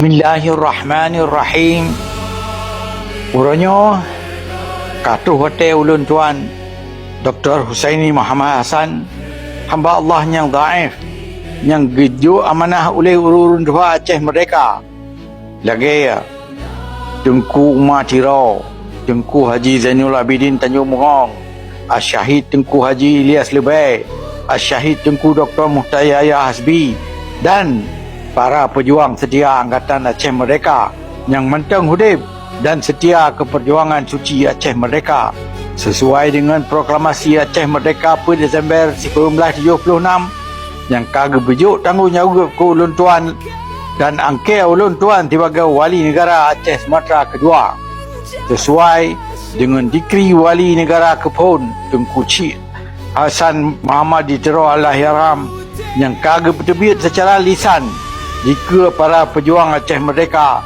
Bismillahirrahmanirrahim. Urangnya katuh hotel ulun tuan Dr. Husaini Muhammad Hassan, hamba Allah yang dhaif, yang gejo amanah oleh urun dua Aceh Merdeka. Lagi Tengku Umar Tiro, Tengku Haji Zainul Abidin Tanjung Murong, Asyahid Tengku Haji Ilyas Lebay, Asyahid Tengku Dr. Muhtayaya Hasbi, dan para pejuang setia Angkatan Aceh Merdeka yang mentang hidup dan setia ke perjuangan suci Aceh Merdeka sesuai dengan proklamasi Aceh Merdeka pada Disember 1976 yang kagak bejuk tanggungjawab ke ulun tuan dan angke ulun tuan sebagai wali negara Aceh Sumatera kedua sesuai dengan dikri wali negara Kepun Tengku Cik Hasan Muhammad Ditero Allahyarham yang kagak berterbit secara lisan jika para pejuang Aceh Merdeka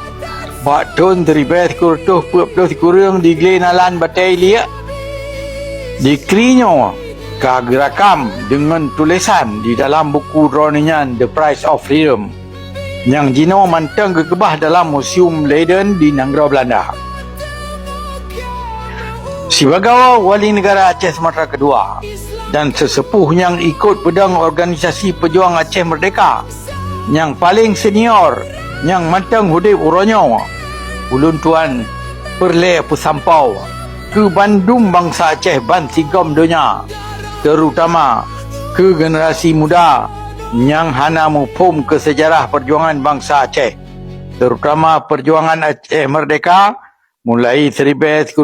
Batun teribet kurtuh puap-puap kurung di Glenalan Batai Liak dikrinya kagerakam dengan tulisan di dalam buku droninyan The Price of Freedom yang jino mantang kekebah dalam Museum Leiden di Nanggara Belanda. Sebagai wali negara Aceh Sumatera kedua dan sesepuh yang ikut pedang organisasi pejuang Aceh Merdeka yang paling senior yang mantang hidup urangnya ulun tuan perle pesampau ke Bandung bangsa Aceh ban sigom dunia, terutama ke generasi muda yang hana mufhum ke sejarah perjuangan bangsa Aceh, terutama perjuangan Aceh Merdeka mulai 1976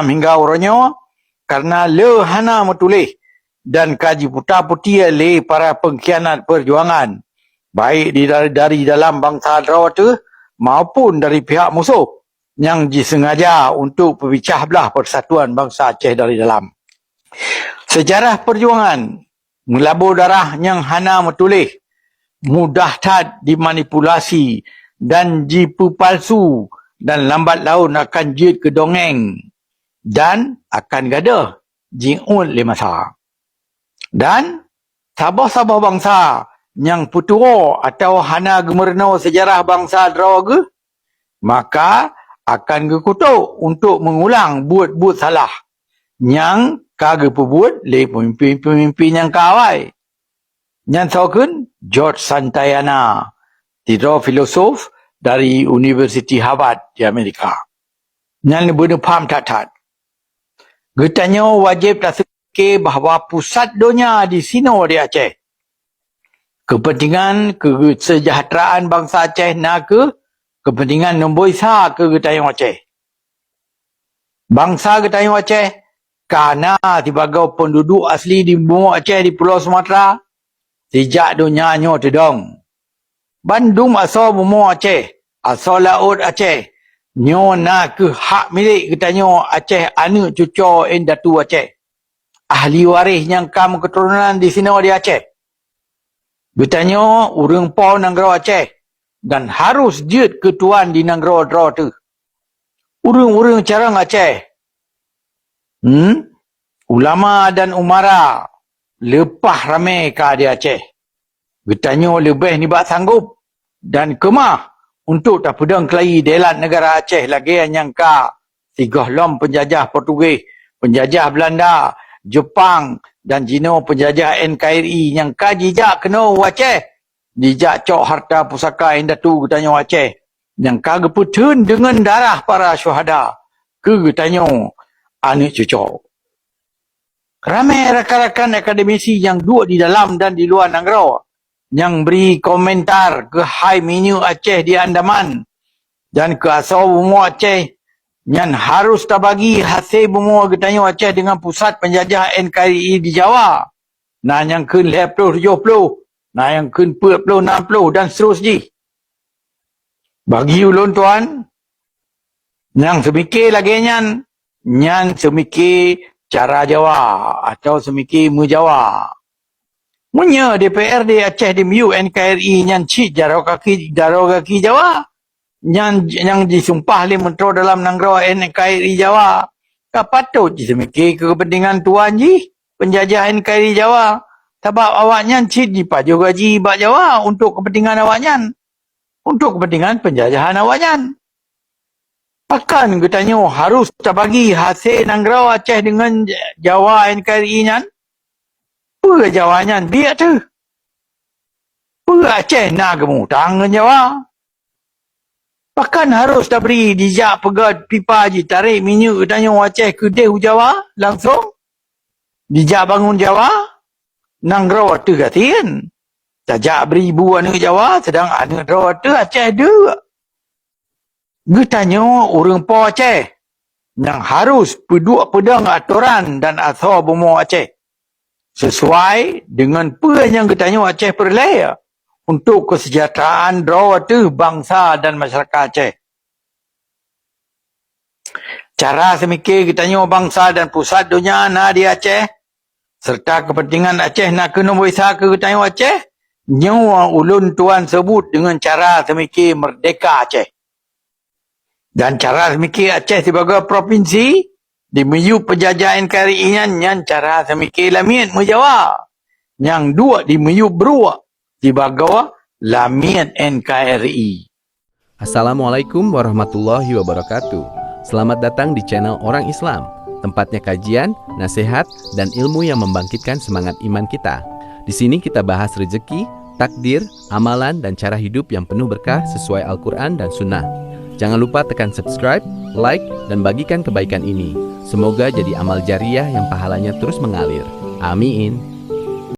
hingga urangnya karena le hana metulis dan kaji putar-putir le para pengkhianat perjuangan baik dari dalam bangsa Derawa tu maupun dari pihak musuh yang disengaja untuk pemecah belah persatuan bangsa Aceh dari dalam. Sejarah perjuangan melabur darah yang hana metulis, mudah tad dimanipulasi dan jipu palsu dan lambat laun akan jid ke dongeng dan akan gadah jiun le masa. Dan sabah-sabah bangsa yang putua atau hana gemerno sejarah bangsa Derawa ke, maka akan kekutuk untuk mengulang buat-buat salah yang kagak perbuat le pemimpin-pemimpin yang kawai. Yang soken George Santayana, tidak filosof dari Universiti Harvard di Amerika. Yang benar paham tak-tak. Getanya wajib tak sekir bahawa pusat dunia di sini di Aceh. Kepentingan kesejahteraan bangsa Aceh nak ke kepentingan nombor isa ke Getayung Aceh. Bangsa Getayung Aceh kerana sebagai penduduk asli di Bumi Aceh di Pulau Sumatera sejak dunianya tedong. Bandung asal Bumi Aceh, asal laut Aceh, nyo nak ke hak milik Getayung Aceh anu cucu Datu Aceh. Ahli waris yang kam keturunan di sini di Aceh. Bertanya urang pau Nanggara Aceh dan harus jid ketuan di Nanggara Derawa tu. Urang-urang carang Aceh. Ulama dan umara lepah ramai ke di Aceh. Bertanya lebih ni bak sanggup dan kemah untuk tak pedang kelahi delat negara Aceh lagi yang ka tigah lom penjajah Portugis, penjajah Belanda, Jepang dan Cina penjajah NKRI yang kajijak kena Aceh. Dijak cok harta pusaka Datu Getayung Aceh yang kagak putun dengan darah para syuhada ke Getayung anak cucuk. Ramai rakan-rakan akademisi yang duduk di dalam dan di luar Nanggara yang beri komentar ke high menu Aceh di Andaman dan ke asal Bumi Aceh yang harus tak bagi hasil Bumi Getayung Aceh dengan pusat penjajah NKRI di Jawa. Nah yang ke 70, 70, nah yang ke 40, 60 dan seterusnya. Bagi ulun tuan, yang semikir lagi yang semikir cara Jawa atau semikir Jawa. Munya DPRD Aceh di MU NKRI yang cik jaro kaki Jawa. Yang disumpah oleh menteri dalam Nanggara NKRI Jawa. Tak patut je semikir kepentingan tuan je penjajah NKRI Jawa. Sebab awaknya cik dipaju gaji bak Jawa untuk kepentingan awaknya. untuk kepentingan penjajahan awajan. Akan katanya harus terbagi hasil Nangrau Aceh dengan Jawa NKRI nyan? Apa Jawa nyan biar tu? Apa Aceh nak gemutang dengan Jawa? Bahkan harus tak beri dijak pegat pipa je tarik minyak katanya Aceh ke Jawa langsung? Dijak bangun Jawa? Nangrau tu katiin. Tajak beribu anak Jawa sedang anak Jawa tu Aceh dia. Getanya orang Po Aceh yang harus peduk pedang aturan dan asal bomo Aceh sesuai dengan apa yang getanya Aceh perleh untuk kesejahteraan rawatu bangsa dan masyarakat Aceh. Cara semikir getanya bangsa dan pusat dunia na di Aceh serta kepentingan Aceh nak kena bersah ke getanya Aceh nyawa ulun tuan sebut dengan cara semikir merdeka Aceh. Dan cara semikir Aceh sebagai provinsi di meyup penjajah NKRI yang cara semikir lamian Jawa. Yang dua di meyup berua sebagai lamian NKRI. Assalamualaikum warahmatullahi wabarakatuh. Selamat datang di channel Orang Islam, tempatnya kajian, nasihat, dan ilmu yang membangkitkan semangat iman kita. Di sini kita bahas rezeki, takdir, amalan, dan cara hidup yang penuh berkah sesuai Al-Quran dan Sunnah. Jangan lupa tekan subscribe, like, dan bagikan kebaikan ini. Semoga jadi amal jariah yang pahalanya terus mengalir. Amin.